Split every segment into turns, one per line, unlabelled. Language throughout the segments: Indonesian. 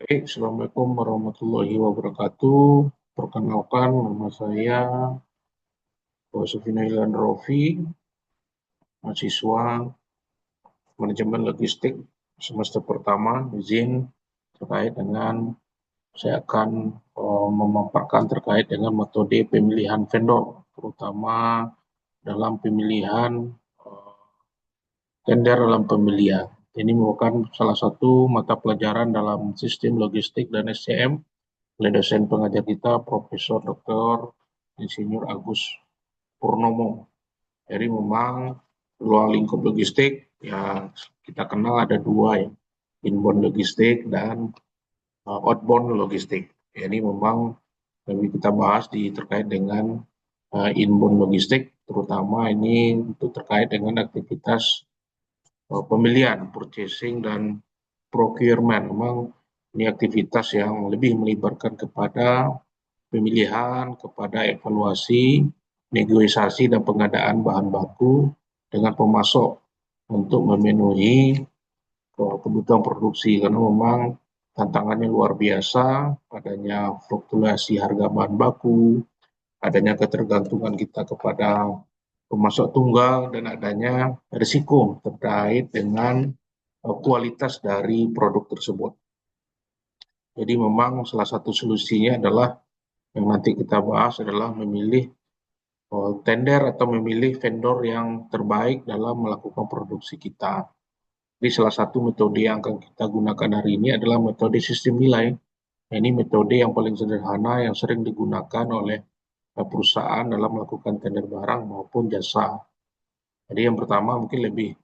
Baik, Assalamualaikum warahmatullahi wabarakatuh. Perkenalkan, nama saya Sufina Rofi, mahasiswa manajemen logistik semester pertama. Izin terkait dengan saya akan memaparkan terkait dengan metode pemilihan vendor, terutama dalam pemilihan eh, tender dalam pembelian. Ini merupakan salah satu mata pelajaran dalam sistem logistik dan SCM oleh dosen pengajar kita, Profesor Dr. Insinyur Agus Purnomo. Jadi memang ruang lingkup logistik ya kita kenal ada dua ya, inbound logistik dan outbound logistik. Jadi memang lebih kita bahas terkait dengan inbound logistik, terutama ini untuk terkait dengan aktivitas pembelian, purchasing dan procurement. Memang ini aktivitas yang lebih melibatkan kepada pemilihan, kepada evaluasi, negosiasi dan pengadaan bahan baku dengan pemasok untuk memenuhi kebutuhan produksi, karena memang tantangannya luar biasa, adanya fluktuasi harga bahan baku, adanya ketergantungan kita kepada pemasok tunggal, dan adanya risiko terkait dengan kualitas dari produk tersebut. Jadi memang salah satu solusinya adalah yang nanti kita bahas adalah memilih tender atau memilih vendor yang terbaik dalam melakukan produksi kita. Jadi salah satu metode yang akan kita gunakan hari ini adalah metode sistem nilai. Ini metode yang paling sederhana yang sering digunakan oleh perusahaan dalam melakukan tender barang maupun jasa. Jadi yang pertama mungkin lebih,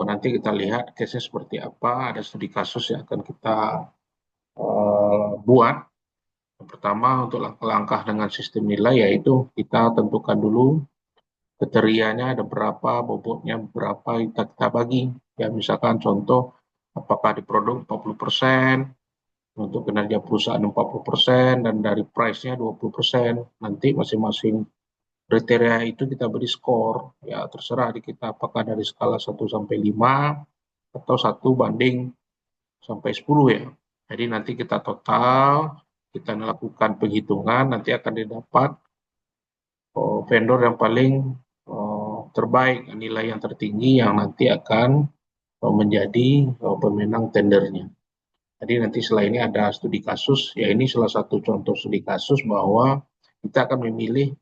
nanti kita lihat case-nya seperti apa, ada studi kasus yang akan kita buat. Yang pertama untuk langkah-langkah dengan sistem nilai yaitu kita tentukan dulu kriterianya ada berapa, bobotnya berapa, kita bagi. Ya misalkan contoh, apakah di produk 40%, untuk kinerja perusahaan 40%, dan dari price-nya 20%. Nanti masing-masing kriteria itu kita beri skor. Ya terserah di kita apakah dari skala 1 sampai 5 atau 1 banding sampai 10 ya. Jadi nanti kita total, kita melakukan penghitungan, nanti akan didapat vendor yang paling terbaik, nilai yang tertinggi yang nanti akan menjadi pemenang tendernya. Jadi nanti setelah ini ada studi kasus, ya ini salah satu contoh studi kasus bahwa kita akan memilih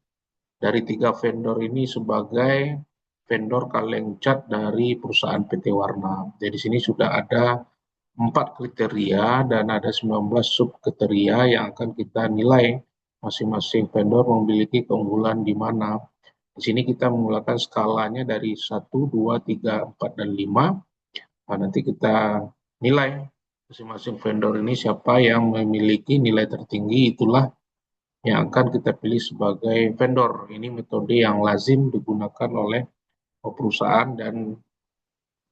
dari 3 vendor ini sebagai vendor kaleng cat dari perusahaan PT Warna. Jadi di sini sudah ada 4 kriteria dan ada 19 subkriteria yang akan kita nilai masing-masing vendor memiliki keunggulan di mana. Di sini kita menggunakan skalanya dari 1, 2, 3, 4, dan 5. Nah, nanti kita nilai masing-masing vendor ini siapa yang memiliki nilai tertinggi, itulah yang akan kita pilih sebagai vendor. Ini metode yang lazim digunakan oleh perusahaan dan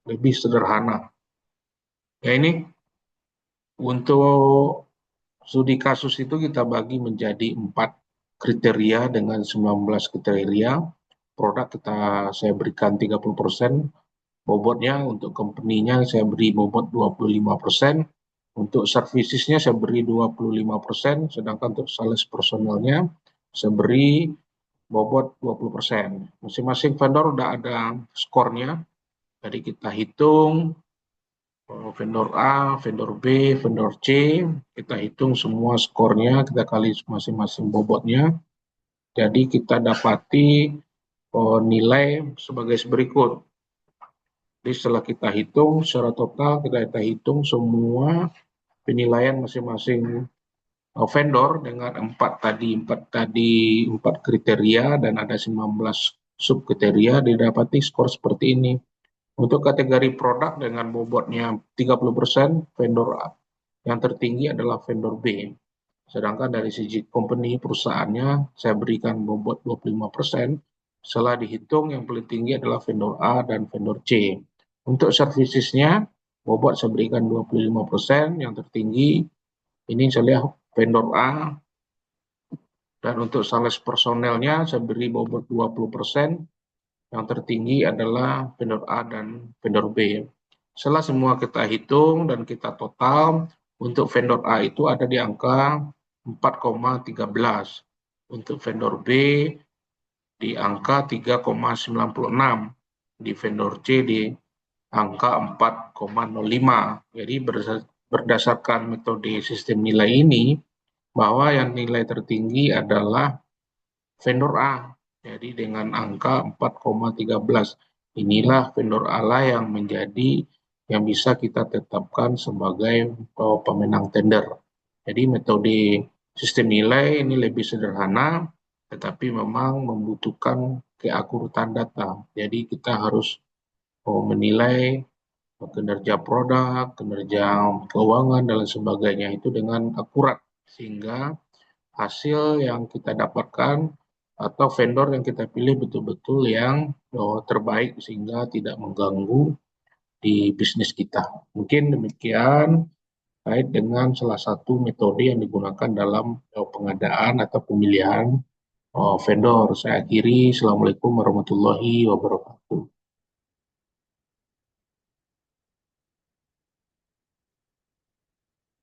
lebih sederhana. Ya ini untuk studi kasus itu kita bagi menjadi 4 kriteria dengan 19 kriteria. Produk saya berikan 30%, bobotnya untuk company-nya saya beri bobot 25%, untuk servicesnya saya beri 25%, sedangkan untuk sales personalnya saya beri bobot 20%. Masing-masing vendor udah ada skornya, jadi kita hitung vendor A, vendor B, vendor C, kita hitung semua skornya, kita kali masing-masing bobotnya, jadi kita dapati nilai sebagai berikut. Jadi setelah kita hitung secara total, kita hitung semua penilaian masing-masing vendor dengan 4 kriteria dan ada 19 subkriteria, didapati skor seperti ini. Untuk kategori produk dengan bobotnya 30%, vendor A. Yang tertinggi adalah vendor B. Sedangkan dari sisi company perusahaannya saya berikan bobot 25%. Setelah dihitung yang paling tinggi adalah vendor A dan vendor C. Untuk servicesnya bobot saya berikan 25%, yang tertinggi ini saya lihat vendor A, dan untuk sales personelnya saya beri bobot 20%, yang tertinggi adalah vendor A dan vendor B. Setelah semua kita hitung dan kita total, Untuk vendor A itu ada di angka 4,13, untuk vendor B di angka 3,96, di vendor C di angka 4,05. Jadi berdasarkan metode sistem nilai ini, bahwa yang nilai tertinggi adalah vendor A. Jadi dengan angka 4,13, inilah vendor A lah yang menjadi yang bisa kita tetapkan sebagai pemenang tender. Jadi metode sistem nilai ini lebih sederhana, tetapi memang membutuhkan keakuratan data. Jadi kita harus menilai kinerja produk, kinerja keuangan, dan sebagainya itu dengan akurat, sehingga hasil yang kita dapatkan atau vendor yang kita pilih betul-betul yang terbaik, sehingga tidak mengganggu di bisnis kita. Mungkin demikian terkait dengan salah satu metode yang digunakan dalam pengadaan atau pemilihan vendor. Saya akhiri. Assalamualaikum warahmatullahi wabarakatuh.